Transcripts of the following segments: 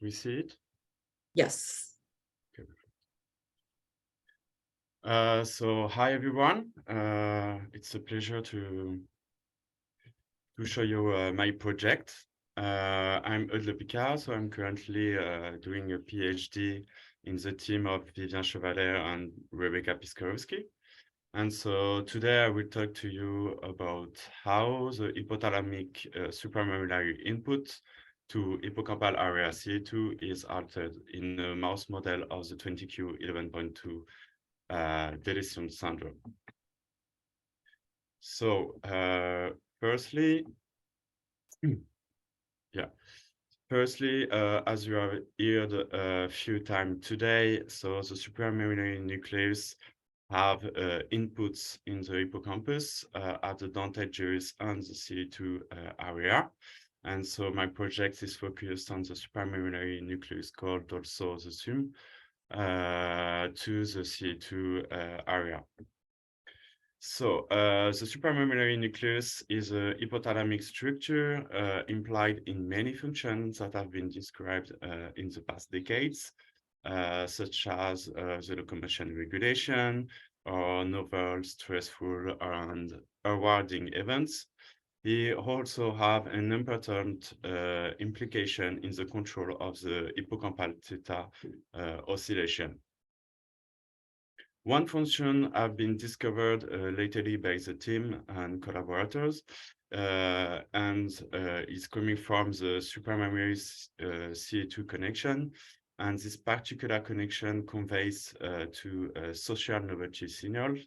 We see it? Yes. Okay. So hi everyone. It's a pleasure to show you my project. I'm Eude Lepicard, so I'm currently doing a PhD in the team of Vivien Chevalet and Rebecca Piskorowski. And so today I will talk to you about how the hypothalamic supramammillary input to hippocampal area CA2 is altered in a mouse model of the 22q11.2 deletion syndrome. So firstly, as you have heard a few times today, so the supramammillary nucleus have inputs in the hippocampus at the dentate gyrus and the CA2 area. And so my project is focused on the supramammillary nucleus called also the SUM to the CA2 area. So the supramammillary nucleus is a hypothalamic structure implied in many functions that have been described in the past decades, such as the locomotion regulation or novel, stressful, and rewarding events. They also have an important implication in the control of the hippocampal theta oscillation. One function have been discovered lately by the team and collaborators and is coming from the supramammillary CA2 connection. And this particular connection conveys to social novelty signals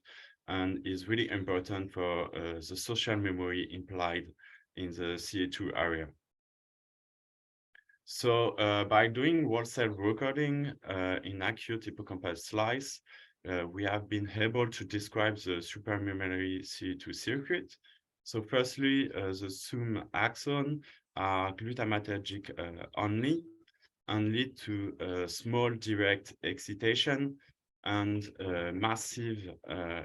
and is really important for the social memory implied in the CA2 area. So by doing whole-cell recording in acute hippocampal slice, we have been able to describe the supramammillary CA2 circuit. So firstly, the SUM axon are glutamatergic only and lead to small direct excitation and massive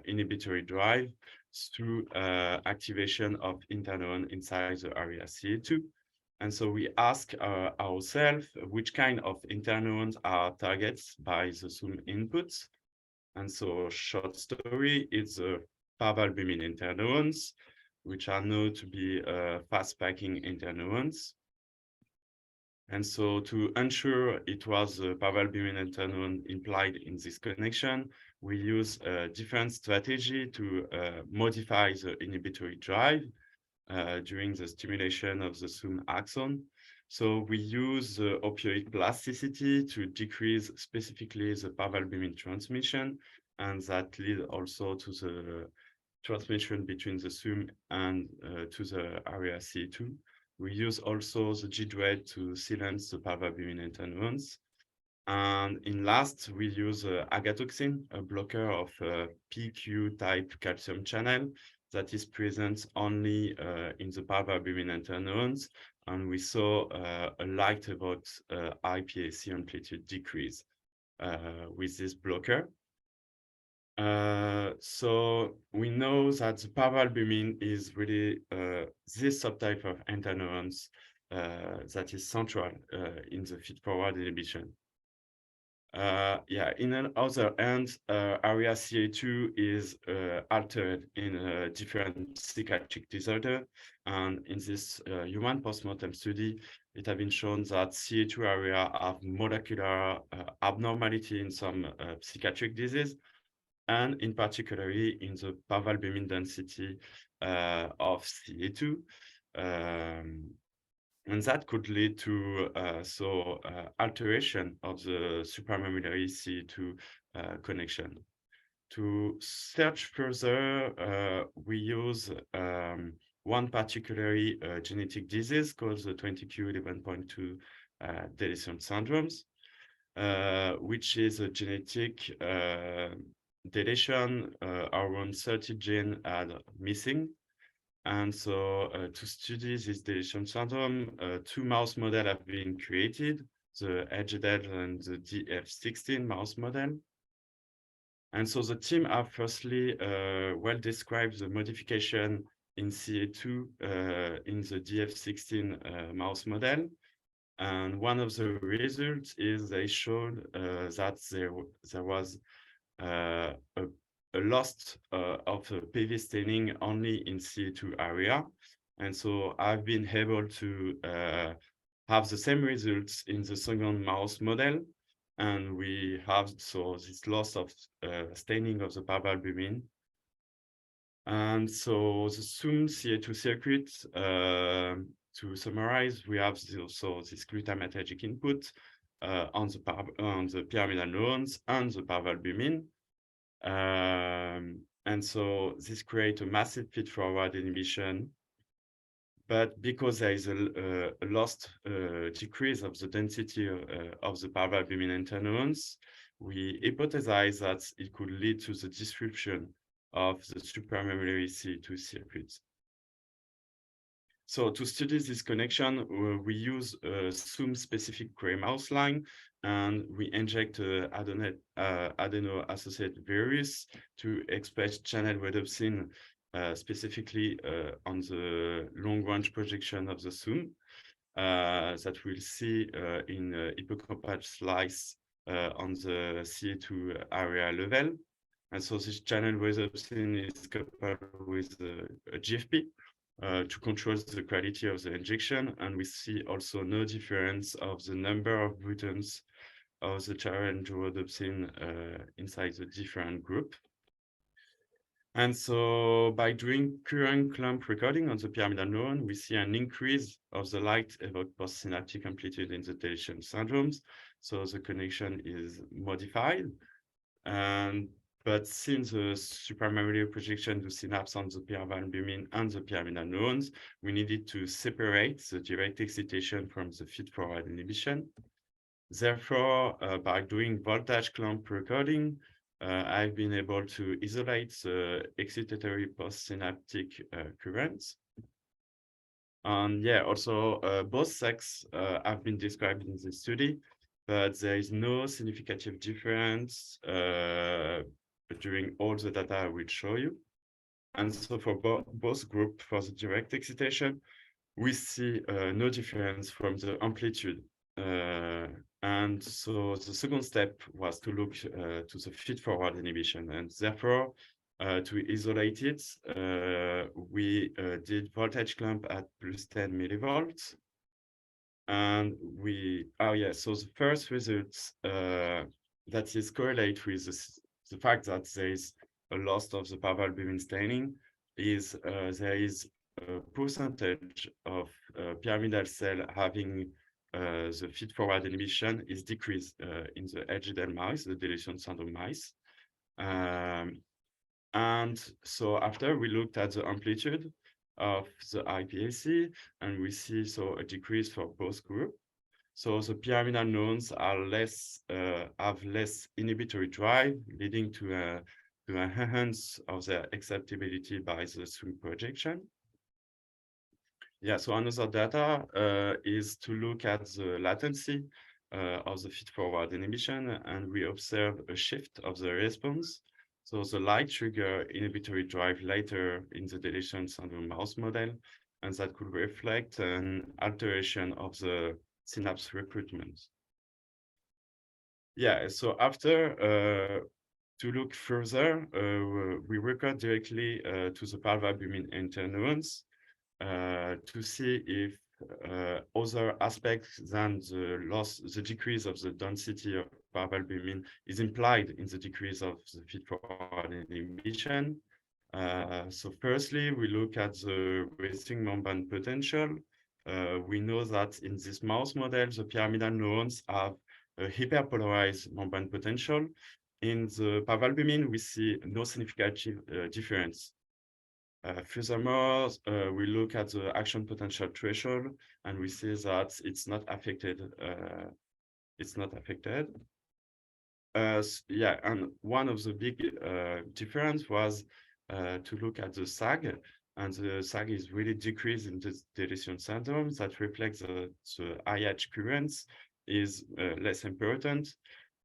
inhibitory drive through activation of interneuron inside the area CA2. And so we ask ourselves which kind of interneurons are targets by the SUM inputs. And so short story is parvalbumin interneurons, which are known to be fast-packing interneurons. And so to ensure it was parvalbumin interneuron implied in this connection, we use a different strategy to modify the inhibitory drive during the stimulation of the SUM axon. So we use the opioid plasticity to decrease specifically the parvalbumin transmission, and that leads also to the transmission between the SUM and to the area CA2. We use also the G-DREAD to silence the parvalbumin interneurons. And in last, we use agatoxin, a blocker of PQ-type calcium channel that is present only in the parvalbumin interneurons, and we saw a light evoked IPAC amplitude decrease with this blocker. So we know that the parvalbumin is really this subtype of interneurons that is central in the feed-forward inhibition. In another hand, area CA2 is altered in a different psychiatric disorder. And in this human postmortem study, it has been shown that CA2 area have molecular abnormality in some psychiatric disease, and in particularly in the parvalbumin density of CA2. And that could lead to alteration of the supramammillary CA2 connection. To search further, we use one particularly genetic disease called the 20q11.2 deletion syndromes, which is a genetic deletion around 30 genes are missing. And so to study this deletion syndrome, two mouse models have been created, the HDL and the DF16 mouse model. And so the team have firstly well described the modification in CA2 in the DF16 mouse model. And one of the results is they showed that there was a loss of PV staining only in CA2 area. And so I've been able to have the same results in the second mouse model. And we have so this loss of staining of the parvalbumin. And so the SUM CA2 circuit, to summarize, we have also this glutamatergic input on the pyramidal neurons and the parvalbumin. And so this creates a massive feed-forward inhibition. But because there is a lost decrease of the density of the parvalbumin interneurons, we hypothesize that it could lead to the disruption of the supramammillary CA2 circuits. So to study this connection, we use a SUM-specific gray mouse line, and we inject adeno-associated virus to express channel rhodopsin specifically on the long-range projection of the SUM that we'll see in hippocampal slice on the CA2 area level. And so this channel rhodopsin is coupled with a GFP to control the quality of the injection. And we see also no difference of the number of buttons of the channel rhodopsin inside the different group. And so by doing current clamp recording on the pyramidal neuron, we see an increase of the light evoked postsynaptic amplitude in the deletion syndromes. So the connection is modified. But since the supramammillary projection do synapse on the parvalbumin and the pyramidal neurons, we needed to separate the direct excitation from the feed-forward inhibition. Therefore, by doing voltage clamp recording, I've been able to isolate the excitatory postsynaptic currents. And yeah, also both sexes have been described in this study, but there is no significant difference during all the data I will show you. And so for both groups, for the direct excitation, we see no difference from the amplitude. And so the second step was to look to the feed-forward inhibition. And therefore, to isolate it, we did voltage clamp at plus 10 millivolts. And so the first results that is correlate with the fact that there is a loss of the parvalbumin staining is there is a percentage of pyramidal cell having the feed-forward inhibition is decreased in the LGDL mice, the deletion syndrome mice. And so after we looked at the amplitude of the IPAC, and we see so a decrease for both groups. So the pyramidal neurons are have less inhibitory drive, leading to enhance of their acceptability by the SUM projection. Yeah, so another data is to look at the latency of the feed-forward inhibition, and we observe a shift of the response. So the light trigger inhibitory drive later in the deletion syndrome mouse model, and that could reflect an alteration of the synapse recruitment. Yeah, so after to look further, we record directly to the parvalbumin interneurons to see if other aspects than the decrease of the density of parvalbumin is implied in the decrease of the feed-forward inhibition. So firstly, we look at the resting membrane potential. We know that in this mouse model, the pyramidal neurons have a hyperpolarized membrane potential. In the parvalbumin, we see no significant difference. Furthermore, we look at the action potential threshold, and we see that it's not affected. Yeah, and one of the big difference was to look at the SAG, and the SAG is really decreased in the deletion syndrome. That reflects the IH currents is less important,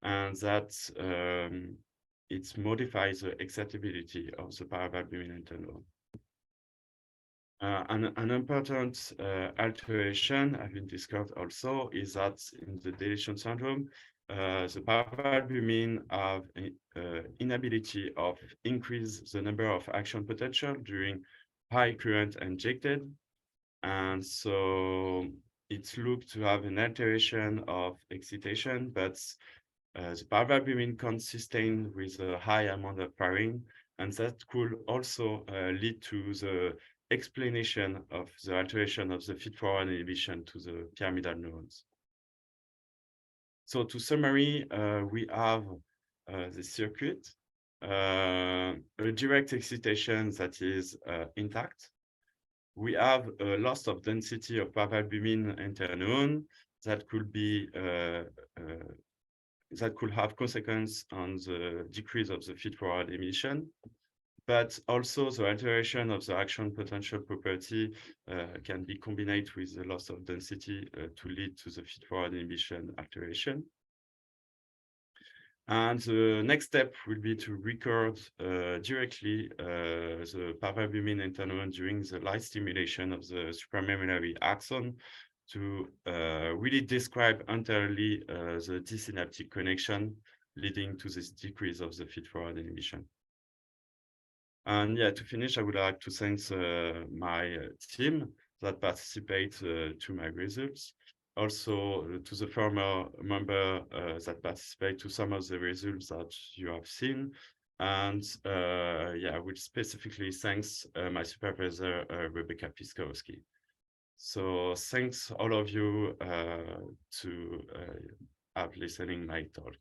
and that it modifies the excitability of the parvalbumin interneuron. An important alteration have been discovered also is that in the deletion syndrome, the parvalbumin have inability of increase the number of action potential during high current injected. And so it's looked to have an alteration of excitation, but the parvalbumin can't sustain with a high amount of firing, and that could also lead to the explanation of the alteration of the feed-forward inhibition to the pyramidal neurons. So to summary, we have the circuit, a direct excitation that is intact. We have a loss of density of parvalbumin interneuron that could be that could have consequence on the decrease of the feed-forward emission, but also the alteration of the action potential property can be combined with the loss of density to lead to the feed-forward inhibition alteration. And the next step will be to record directly the parvalbumin interneuron during the light stimulation of the supramammillary axon to really describe entirely the desynaptic connection leading to this decrease of the feed-forward inhibition. And yeah, to finish, I would like to thank my team that participate to my results. Also to the former member that participate to some of the results that you have seen. And yeah, I would specifically thanks my supervisor, Rebecca Piskowski. So thanks all of you to have listening my talk.